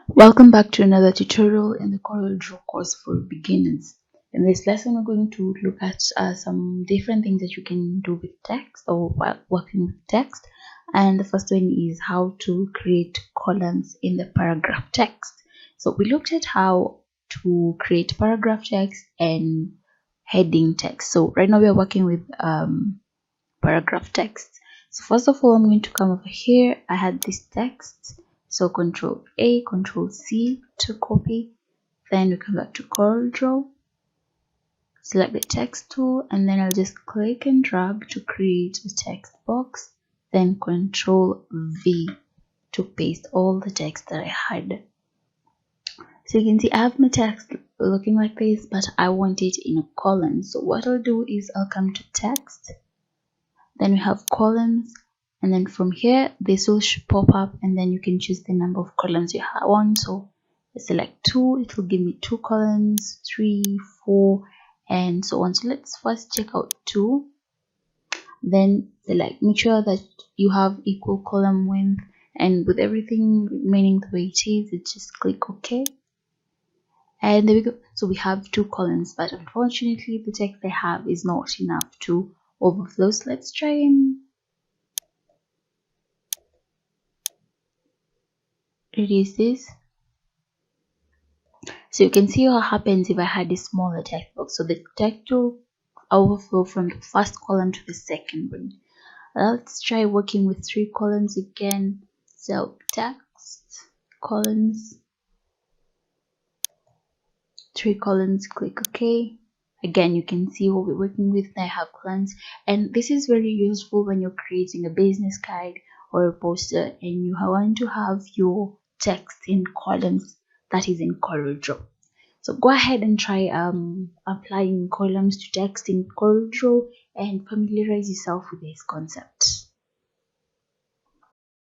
Welcome back to another tutorial in the CorelDRAW course for beginners. In this lesson, we're going to look at some different things that you can do with text or while working with text. And the first one is how to create columns in the paragraph text. So we looked at how to create paragraph text and heading text. So right now we are working with paragraph text. So first of all, I'm going to come over here. I had this text. So Control A, Control C to copy. Then we come back to CorelDRAW, select the text tool, and then I'll just click and drag to create a text box. Then Control V to paste all the text that I had. So you can see I have my text looking like this, but I want it in a column. So what I'll do is I'll come to text. Then we have columns. And then from here, this will pop up, and then you can choose the number of columns you want. So I select 2, it will give me 2 columns, 3, 4, and so on. So let's first check out 2. Then make sure that you have equal column width, and with everything remaining the way it is, just click OK. And there we go. So we have 2 columns, but unfortunately, the text I have is not enough to overflow. So let's try and reduce this. So you can see what happens if I had a smaller text box. So the text will overflow from the first column to the second one. Let's try working with 3 columns again. So text, columns, 3 columns, click OK. Again, you can see what we're working with. I have columns, and this is very useful when you're creating a business card or a poster and you want to have your text in columns, that is in CorelDRAW. So go ahead and try applying columns to text in CorelDRAW and familiarize yourself with this concept.